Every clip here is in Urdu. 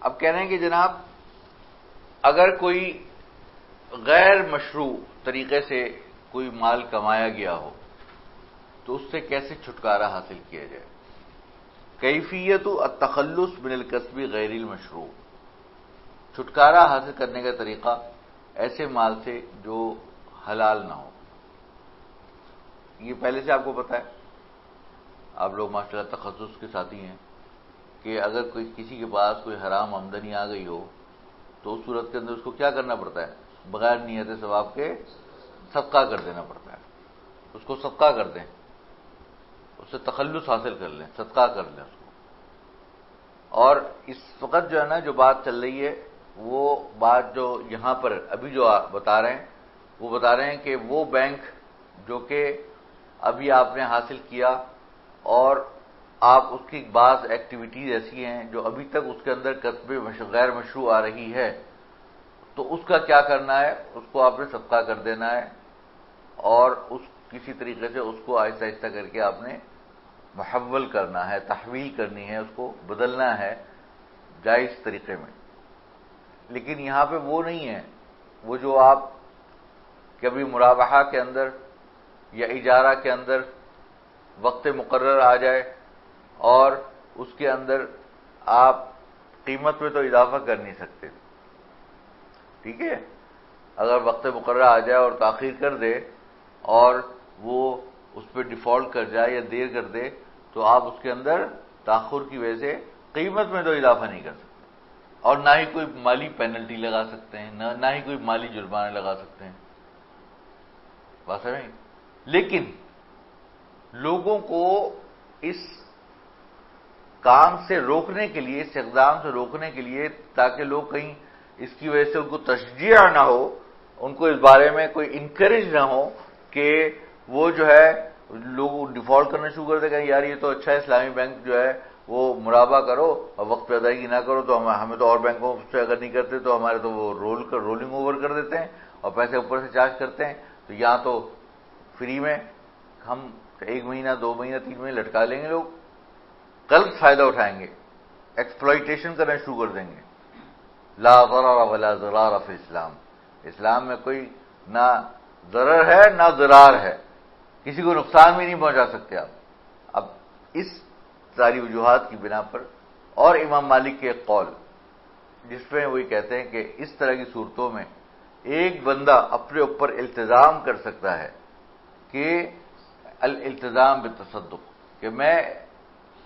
اب کہہ رہے ہیں کہ جناب اگر کوئی غیر مشروع طریقے سے کوئی مال کمایا گیا ہو تو اس سے کیسے چھٹکارا حاصل کیا جائے. کیفیت التخلص من الکسب غیر المشروع، چھٹکارا حاصل کرنے کا طریقہ ایسے مال سے جو حلال نہ ہو. یہ پہلے سے آپ کو پتا ہے، آپ لوگ ماشاءاللہ تخصص کے ساتھی ہیں کہ اگر کوئی کسی کے پاس کوئی حرام آمدنی آ گئی ہو تو اس صورت کے اندر اس کو کیا کرنا پڑتا ہے؟ بغیر نیت ثواب کے صدقہ کر دینا پڑتا ہے. اس کو صدقہ کر دیں، اس سے تخلص حاصل کر لیں، صدقہ کر لیں اس کو. اور اس وقت جو ہے نا جو بات چل رہی ہے وہ بات جو یہاں پر ابھی جو آپ بتا رہے ہیں وہ بتا رہے ہیں کہ وہ بینک جو کہ ابھی آپ نے حاصل کیا اور آپ اس کی بعض ایکٹیویٹیز ایسی ہیں جو ابھی تک اس کے اندر کسب غیر مشروع آ رہی ہے، تو اس کا کیا کرنا ہے؟ اس کو آپ نے صدقہ کر دینا ہے اور اس کسی طریقے سے اس کو آہستہ آہستہ کر کے آپ نے محول کرنا ہے، تحویل کرنی ہے، اس کو بدلنا ہے جائز طریقے میں. لیکن یہاں پہ وہ نہیں ہے، وہ جو آپ کبھی مرابحہ کے اندر یا اجارہ کے اندر وقت مقرر آ جائے اور اس کے اندر آپ قیمت میں تو اضافہ کر نہیں سکتے. ٹھیک ہے، اگر وقت مقررہ آ جائے اور تاخیر کر دے اور وہ اس پہ ڈیفالٹ کر جائے یا دیر کر دے تو آپ اس کے اندر تاخر کی وجہ سے قیمت میں تو اضافہ نہیں کر سکتے اور نہ ہی کوئی مالی پینلٹی لگا سکتے ہیں، نہ ہی کوئی مالی جرمانے لگا سکتے ہیں. بات سمجھ؟ لیکن لوگوں کو اس کام سے روکنے کے لیے، اس اقدام سے روکنے کے لیے، تاکہ لوگ کہیں اس کی وجہ سے ان کو تشجیع نہ ہو، ان کو اس بارے میں کوئی انکریج نہ ہو کہ وہ جو ہے لوگ ڈیفالٹ کرنا شروع کر دیں کہ یار یہ تو اچھا ہے اسلامی بینک جو ہے وہ مرابہ کرو اور وقت پہ ادائیگی نہ کرو تو ہمیں تو اور بینکوں سے اگر نہیں کرتے تو ہمارے تو وہ رولنگ اوور کر دیتے ہیں اور پیسے اوپر سے چارج کرتے ہیں. تو یہاں تو فری میں ہم 1 مہینہ 2 مہینہ 3 مہینے لٹکا لیں گے، لوگ غلط فائدہ اٹھائیں گے، ایکسپلائٹیشن کرنا شروع کر دیں گے. لا ضرر ولا ضرار فی الاسلام، اسلام میں کوئی نہ ضرر ہے نہ ضرار ہے، کسی کو نقصان بھی نہیں پہنچا سکتے آپ. اب اس ساری وجوہات کی بنا پر اور امام مالک کے ایک قول جس میں وہی کہتے ہیں کہ اس طرح کی صورتوں میں ایک بندہ اپنے اوپر التزام کر سکتا ہے کہ الالتزام بالتصدق، کہ میں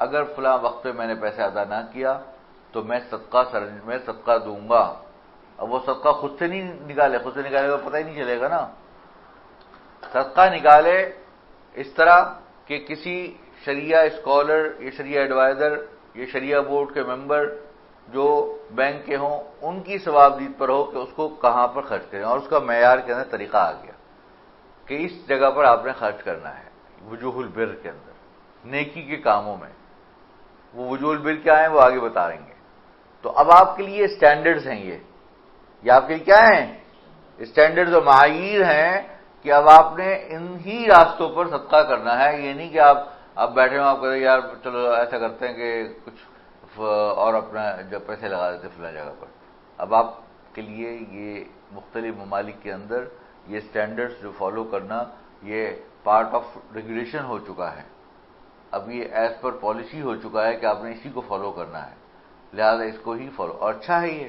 اگر فلاں وقت پہ میں نے پیسے ادا نہ کیا تو میں صدقہ دوں گا. اب وہ صدقہ خود سے نہیں نکالے، خود سے نکالے گا پتہ ہی نہیں چلے گا نا. صدقہ نکالے اس طرح کہ کسی شریعہ اسکالر یا شریعہ ایڈوائزر یا شریعہ بورڈ کے ممبر جو بینک کے ہوں ان کی ثوابدید پر ہو کہ اس کو کہاں پر خرچ کریں، اور اس کا معیار کے اندر طریقہ آ گیا کہ اس جگہ پر آپ نے خرچ کرنا ہے. وجوہ البر کے اندر نیکی کے کاموں میں وہ وجوہ البر کیا ہیں وہ آگے بتا رہیں گے. تو اب آپ کے لیے اسٹینڈرڈز ہیں، یہ آپ کے لیے کیا ہیں؟ اسٹینڈرڈز اور معاییر ہیں کہ اب آپ نے ان ہی راستوں پر صدقہ کرنا ہے. یہ نہیں کہ آپ بیٹھے ہو آپ کہتے ہیں یار چلو ایسا کرتے ہیں کہ کچھ اور اپنا جب پیسے لگا دیتے فلاں جگہ پر. اب آپ کے لیے یہ مختلف ممالک کے اندر یہ اسٹینڈرڈز جو فالو کرنا یہ پارٹ آف ریگولیشن ہو چکا ہے. اب یہ ایز پر پالیسی ہو چکا ہے کہ آپ نے اسی کو فالو کرنا ہے، لہذا اس کو ہی فالو. اور اچھا ہے یہ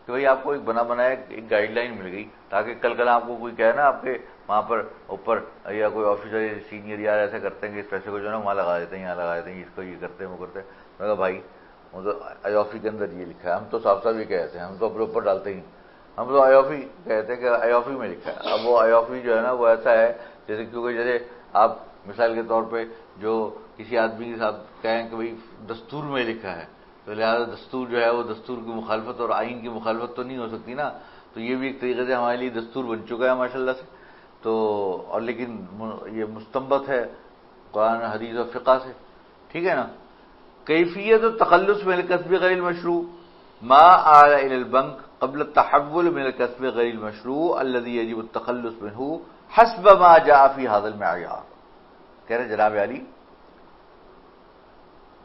کہ بھائی آپ کو ایک بنا بنایا ایک گائیڈ لائن مل گئی تاکہ کل آپ کو کوئی کہے نا آپ کے وہاں پر اوپر یا کوئی آفیسر یا سینئر یار ایسا کرتے ہیں کہ اس پیسے کو جو ہے نا وہاں لگا دیتے ہیں، یہاں لگا دیتے ہیں، اس کو یہ کرتے ہیں وہ کرتے ہیں. میں کہا بھائی وہ تو ایوفی کے اندر یہ لکھا ہے، ہم تو صاف صاف یہ کہتے ہیں، ہم تو اپنے اوپر ڈالتے ہی، ہم تو ایوفی کہتے ہیں کہ ایوفی میں لکھا ہے. اب وہ ایوفی جو ہے نا وہ ایسا ہے جیسے کیونکہ جیسے آپ مثال کے طور پہ جو کسی آدمی کے ساتھ کہیں کہ بھائی دستور میں لکھا ہے تو لہذا دستور جو ہے وہ دستور کی مخالفت اور آئین کی مخالفت تو نہیں ہو سکتی نا. تو یہ بھی ایک طریقے سے ہمارے لیے دستور بن چکا ہے ماشاءاللہ سے. تو اور لیکن یہ مستنبط ہے قرآن حدیث اور فقہ سے، ٹھیک ہے نا. کیفیت التخلص من الکسب غیر المشروع ما آل الى البنک قبل التحول من الکسب غیر المشروع الذي يجب التخلص منه حسب ما جاء في هذا المعیار. کہہ رہے جناب علی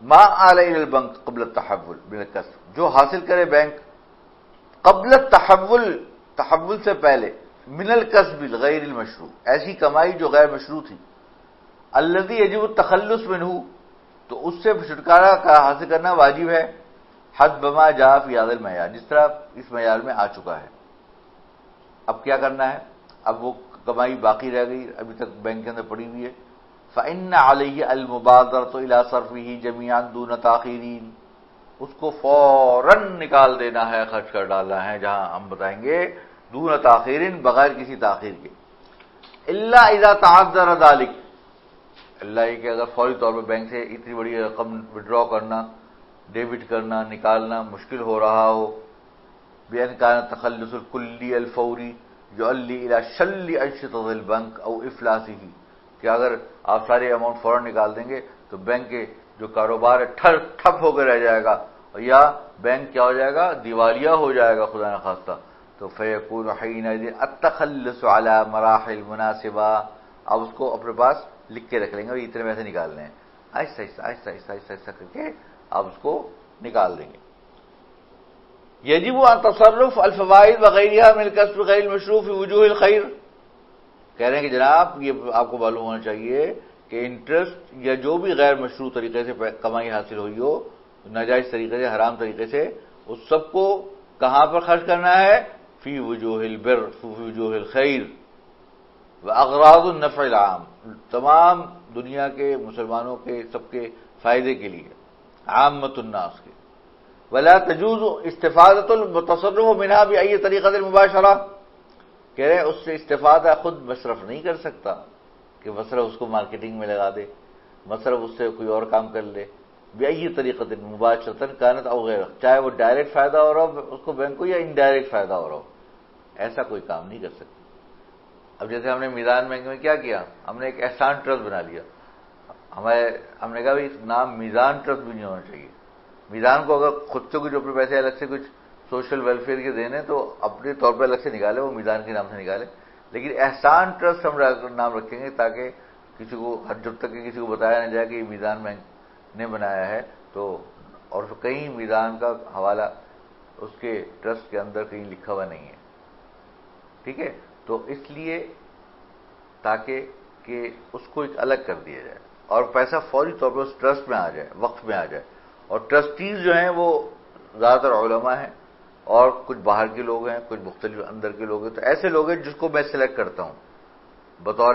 ما آل الی البنک قبل التحول من الکسب، جو حاصل کرے بینک قبل التحول، تحول سے پہلے، من الکسب غیر المشروع، ایسی کمائی جو غیر مشروع تھی، الذی یجب التخلص منہ، تو اس سے چھٹکارا کا حاصل کرنا واجب ہے، حسب ما جاء فی ھذا المعیار، جس طرح اس معیار میں آ چکا ہے۔ اب کیا کرنا ہے؟ اب وہ کمائی باقی رہ گئی، ابھی تک بینک کے اندر پڑی ہوئی ہے، فإن علیہ المبادرۃ الی صرفہ جمیعا دون تاخیر، اس کو فوراً نکال دینا ہے، خرچ کر ڈالنا ہے، جہاں ہم بتائیں گے دون تاخیر، بغیر کسی تاخیر کے، الا اذا تعذر ذلک، اللہ یہ کہ اگر فوری طور پہ بینک سے اتنی بڑی رقم وڈرا کرنا، ڈیبٹ کرنا، نکالنا مشکل ہو رہا ہو، بأن كان التخلص الكلی الفوری یؤدی الی شل انشطة البنک او افلاسہ، کہ اگر آپ سارے اماؤنٹ فوراً نکال دیں گے تو بینک کے جو کاروبار ہے ٹھپ ہو کے رہ جائے گا، یا بینک کیا ہو جائے گا؟ دیوالیہ ہو جائے گا خدا نخواستہ، تو فیکون حینئذ التخلص علی مراحل مناسبہ، آپ اس کو اپنے پاس لکھ کے رکھ لیں گے اور اتنے پیسے نکالنے ہیں، آہستہ آہستہ آہستہ آہستہ آہستہ آہستہ کر کے آپ اس کو نکال دیں گے۔ یجب ان تصرف الفوائد وغیرہ من الکسب غیر المشروع فی وجوہ الخیر، کہہ رہے ہیں کہ جناب یہ آپ کو معلوم ہونا چاہیے کہ انٹرسٹ یا جو بھی غیر مشروع طریقے سے کمائی حاصل ہوئی ہو، ناجائز طریقے سے، حرام طریقے سے، اس سب کو کہاں پر خرچ کرنا ہے؟ فی وجوہ البر، فی وجوہ الخیر واغراض النفع العام، تمام دنیا کے مسلمانوں کے سب کے فائدے کے لیے، عامۃ الناس کے۔ ولا تجوز استفادۃ المتصرف منها بأي طریقۃ مباشرہ، کہہ رہے ہیں اس سے استفادہ خود مصرف نہیں کر سکتا کہ مصرف اس کو مارکیٹنگ میں لگا دے، مصرف اس سے کوئی اور کام کر لے، بأي طریقۃ مباشرۃ کانت او غیر، چاہے وہ ڈائریکٹ فائدہ ہو رہا ہو اس کو بینک کو یا انڈائریکٹ فائدہ ہو رہا ہو، ایسا کوئی کام نہیں کر سکتا۔ اب جیسے ہم نے میزان بینک میں کیا کیا، ہم نے ایک احسان ٹرسٹ بنا لیا، ہم نے کہا بھی نام میزان ٹرسٹ بھی نہیں ہونا چاہیے، میزان کو اگر خود سے کچھ اپنے پیسے الگ سے کچھ سوشل ویلفیئر کے دینے تو اپنے طور پہ الگ سے نکالے، وہ میزان کے نام سے نکالے، لیکن احسان ٹرسٹ ہم نام رکھیں گے تاکہ کسی کو، جب تک کہ کسی کو بتایا نہ جائے کہ یہ میزان بینک نے بنایا ہے، تو اور کہیں میزان کا حوالہ اس کے ٹرسٹ کے اندر کہیں لکھا ہوا نہیں ہے، ٹھیک ہے، تو اس لیے تاکہ کہ اس کو ایک الگ کر دیا جائے اور پیسہ فوری طور پر اس ٹرسٹ میں آ جائے، وقف میں آ جائے، اور ٹرسٹیز جو ہیں وہ زیادہ تر علماء ہیں اور کچھ باہر کے لوگ ہیں، کچھ مختلف اندر کے لوگ ہیں، تو ایسے لوگ ہیں جس کو میں سلیکٹ کرتا ہوں بطور،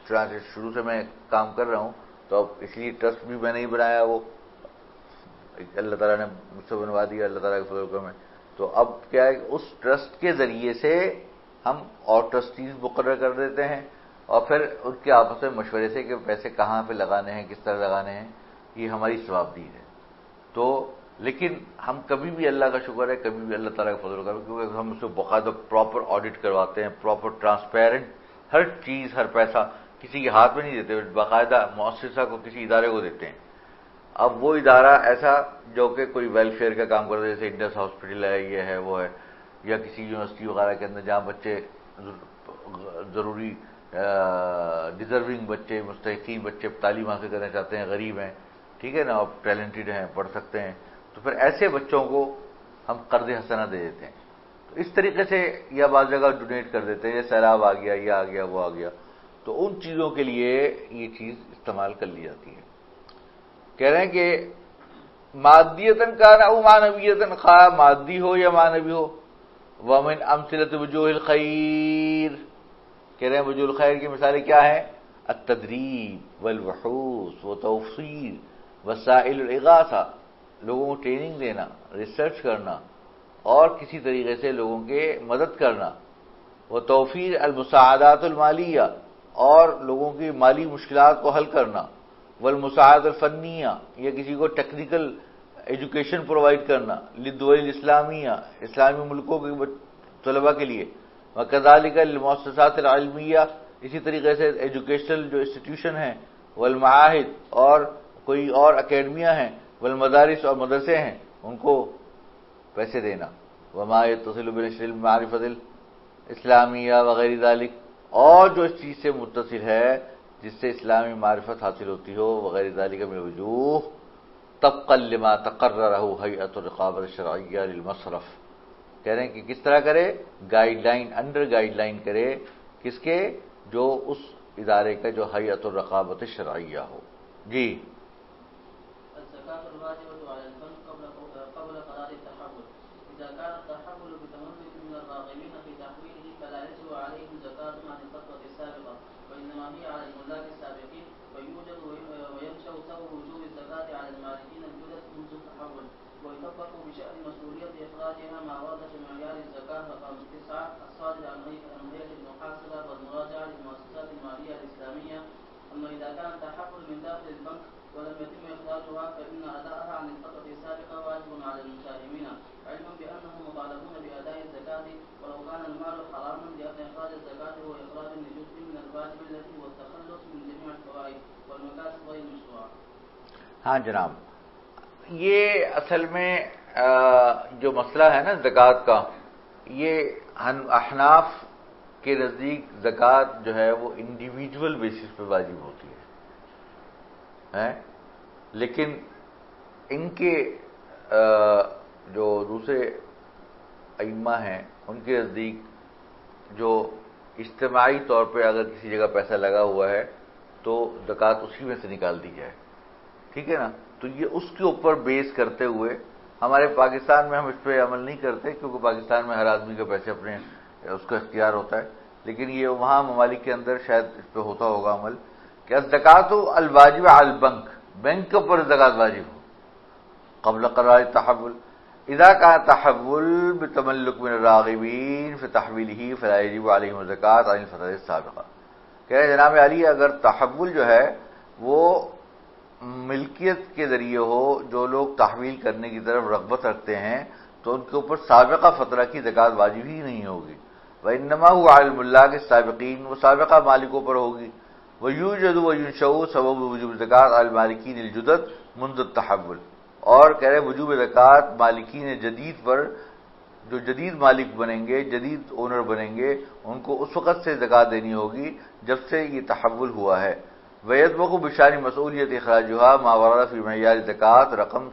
چنانچہ شروع سے میں کام کر رہا ہوں، تو اب اس لیے ٹرسٹ بھی میں نہیں بنایا، وہ اللہ تعالیٰ نے مجھ سے بنوا دیا، اللہ تعالیٰ کے فضل و کرم ہے، تو اب کیا ہے کہ اس ٹرسٹ کے ذریعے سے ہم اور ٹرسٹیز مقرر کر دیتے ہیں، اور پھر ان کے آپس میں مشورے سے کہ پیسے کہاں پہ لگانے ہیں، کس طرح لگانے ہیں، یہ ہماری ثوابدید ہے۔ تو لیکن ہم کبھی بھی، اللہ کا شکر ہے، کبھی بھی اللہ تعالیٰ کا فضل و کرم، کیونکہ ہم اس کو باقاعدہ پراپر آڈٹ کرواتے ہیں، پراپر ٹرانسپیرنٹ، ہر چیز، ہر پیسہ کسی کے ہاتھ میں نہیں دیتے، باقاعدہ مؤسسہ کو، کسی ادارے کو دیتے ہیں۔ اب وہ ادارہ ایسا جو کہ کوئی ویلفیئر کا کام کرتا ہے، جیسے انڈس ہاسپٹل ہے، یہ ہے، وہ ہے، یا کسی یونیورسٹی وغیرہ کے اندر جہاں بچے ضروری ڈیزرونگ بچے، مستحقین بچے تعلیم حاصل کرنا چاہتے ہیں، غریب ہیں، ٹھیک ہے نا، اور ٹیلنٹڈ ہیں، پڑھ سکتے ہیں، تو پھر ایسے بچوں کو ہم قرض حسنہ دے دیتے ہیں، تو اس طریقے سے، یا بعض جگہ ڈونیٹ کر دیتے ہیں، یہ سیلاب آ گیا، یہ آ گیا، وہ آ گیا، تو ان چیزوں کے لیے یہ چیز استعمال کر لی جاتی ہے۔ کہہ رہے ہیں کہ مادیتاً کان او معنویتاً، خواہ مادی ہو یا معنوی ہو، ومن امثلۃ وجوہ الخیر، کہہ رہے ہیں وجوہ الخیر کی مثالیں کیا ہیں؟ التدریب والبحوث وتوفیر وسائل الاغاثہ، لوگوں کو ٹریننگ دینا، ریسرچ کرنا، اور کسی طریقے سے لوگوں کے مدد کرنا، وتوفیر المساعدات المالیہ، اور لوگوں کی مالی مشکلات کو حل کرنا، والمساعدۃ الفنیہ، یا کسی کو ٹیکنیکل ایجوکیشن پرووائڈ کرنا، للدول الاسلامیہ، اسلامی ملکوں کے طلباء کے لیے، وکذالک المؤسسات العلمیہ، اسی طریقے سے ایجوکیشنل جو انسٹیٹیوشن ہیں، والمعاہد، اور کوئی اور اکیڈمیاں ہیں، والمدارس، اور مدرسے ہیں، ان کو پیسے دینا، وما یتصل بنشر المعرفۃ الاسلامیہ وغیر ذلک، اور جو اس چیز سے متصل ہے جس سے اسلامی معرفت حاصل ہوتی ہو وغیر ذالک من وجوہ طبقا لما تقررہ ہیئۃ الرقابۃ الشرعیہ للمصرف. کہہ رہے ہیں کہ کس طرح کرے؟ Guide line, under guide line کرے. کس کے؟ جو اس ادارے کا جو ہیئۃ الرقابۃ الشرعیہ ہو. جی الزكاة الواجبة على البنك قبل قرار التحول. إذا كان التحول بتملك من الراغبين في تحويله فلا يجب عليهم زكاة عن الفترة السابقة، وإنما هي على الملاك السابقين، ويوجد وينشأ سبب وجوب الزكاة على المالكين الجدد منذ التحول، ويطبق بشأن مسؤولية إخراجها ما ورد في معيار الزكاة رقم 9 الصادر عن هيئة المحاسبة والمراجعة للمؤسسات المالية الإسلامية. أما إذا كان التحول من داخل البنك ولم يتم إخراجها فإن أداءها عن الفترة السابقة واجب على المساهمين، علما بأنهم مطالبون بأداء الزكاة ولو كان المال حراما، لأن إخراج الزكاة هو إخراج لجزء من الواجب الذي هو التخلص من جميع الفوائد والمكاسب غير المشروعة. ہاں جناب، یہ اصل میں جو مسئلہ ہے نا زکوٰۃ کا، یہ احناف کے نزدیک زکوٰۃ جو ہے وہ انڈیویجول بیسس پہ واجب ہوتی ہے، لیکن ان کے جو دوسرے ائمہ ہیں ان کے نزدیک جو اجتماعی طور پہ اگر کسی جگہ پیسہ لگا ہوا ہے تو زکوٰۃ اسی میں سے نکال دی جائے. ٹھیک ہے نا؟ تو یہ اس کے اوپر بیس کرتے ہوئے ہمارے پاکستان میں ہم اس پہ عمل نہیں کرتے، کیونکہ پاکستان میں ہر آدمی کے پیسے اپنے اس کا اختیار ہوتا ہے، لیکن یہ وہاں ممالک کے اندر شاید اس پہ ہوتا ہوگا عمل کہ الزکوٰۃ الواجب علی البنک، بینک کے اوپر زکوٰۃ واجب ہو قبل قرار التحول. اذا كان تحول بتملک من الراغبین فی تحویلہ فلا یجب علیہم الزکوٰۃ عن الفترۃ السابقہ. کہہ رہے جناب علی اگر تحول جو ہے وہ ملکیت کے ذریعے ہو، جو لوگ تحویل کرنے کی طرف رغبت رکھتے ہیں تو ان کے اوپر سابقہ فترہ کی زکوٰۃ واجب ہی نہیں ہوگی. وانما هو علی الملاک السابقین، وہ سابقہ مالکوں پر ہوگی. ویوجد وینشأ سبب وجوب الزکوٰۃ علی المالکین الجدد منذ التحول، اور کہہ رہے وجوب زکوٰۃ مالکین جدید پر، جو جدید مالک بنیں گے، جدید اونر بنیں گے، ان کو اس وقت سے زکوٰۃ دینی ہوگی جب سے یہ تحول ہوا ہے. وَيَطْبَقُ بِشَأْنِ مَسْئُولِيَّةِ إِخْرَاجِهَا مَا وَرَدَ فِي مَعْيَارِ الزَّكَاةِ رقم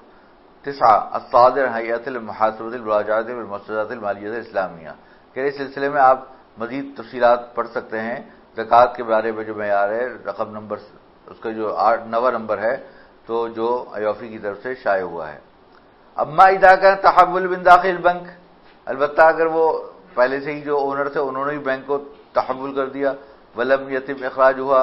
9 الصادر عن هيئة المحاسبة والمراجعة بالمؤسسات المالية الإسلامية. کہ اس سلسلے میں آپ مزید تفصیلات پڑھ سکتے ہیں. زکوٰۃ کے بارے میں جو معیار ہے رقم نمبر اس کا جو 9واں نمبر ہے تو جو ایوفی کی طرف سے شائع ہوا ہے. اما اذا كان تحول من داخل البنک، البتہ اگر وہ پہلے سے ہی جو اونر تھے انہوں نے ہی بینک کو تحول کر دیا، ولم يتم اخراجها،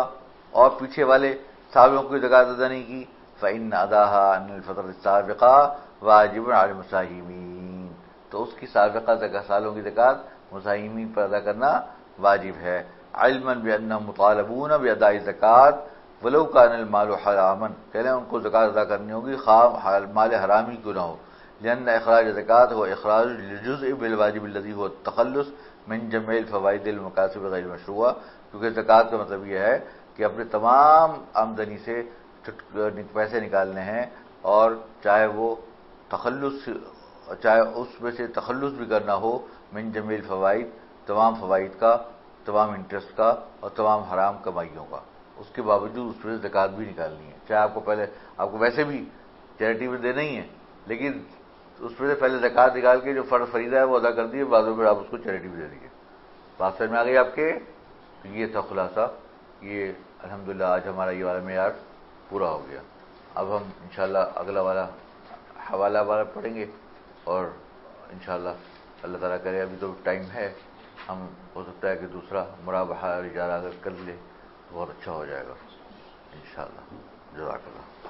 اور پیچھے والے صاحبوں کی زکوٰۃ ادا نہیں کی، فإن أداها عن الفترة السابقة واجب على المساهمين، تو اس کی سابقہ سالوں کی زکوٰۃ مساہمین پر ادا کرنا واجب ہے. علما بأنهم مطالبون بأداء الزکوٰۃ ولو كان المال حراما، کہتے ہیں ان کو زکوٰۃ ادا کرنی ہوگی خواہ مال حرامی کیوں نہ ہو. لأن إخراج الزکوٰۃ هو إخراج الجزء بالواجب الذي هو التخلص من جميع الفوائد المكاسب غیر المشروعة، کیونکہ زکوٰۃ کا مطلب یہ ہے کہ اپنے تمام آمدنی سے پیسے نکالنے ہیں، اور چاہے وہ تخلص، چاہے اس میں سے تخلص بھی کرنا ہو من جمیع الفوائد، تمام فوائد کا، تمام انٹرسٹ کا، اور تمام حرام کمائیوں کا. اس کے باوجود اس میں زکوٰۃ بھی نکالنی ہے. چاہے آپ کو پہلے، آپ کو ویسے بھی چیریٹی میں دینا ہی ہے، لیکن اس میں سے پہلے زکوٰۃ نکال کے جو فرض فریضہ ہے وہ ادا کر دیے، بعد میں آپ اس کو چیریٹی بھی دے دیجیے. بات سمجھ میں آ گئی آپ کے؟ یہ تھا خلاصہ. یہ الحمدللہ آج ہمارا یہ والا معیار پورا ہو گیا. اب ہم انشاءاللہ اگلا والا حوالہ والا پڑھیں گے، اور انشاءاللہ اللہ تعالیٰ کرے ابھی تو ٹائم ہے، ہم ہو سکتا ہے کہ دوسرا مرابحہ اجارہ اگر کر لے تو بہت اچھا ہو جائے گا انشاءاللہ. جزاک اللہ.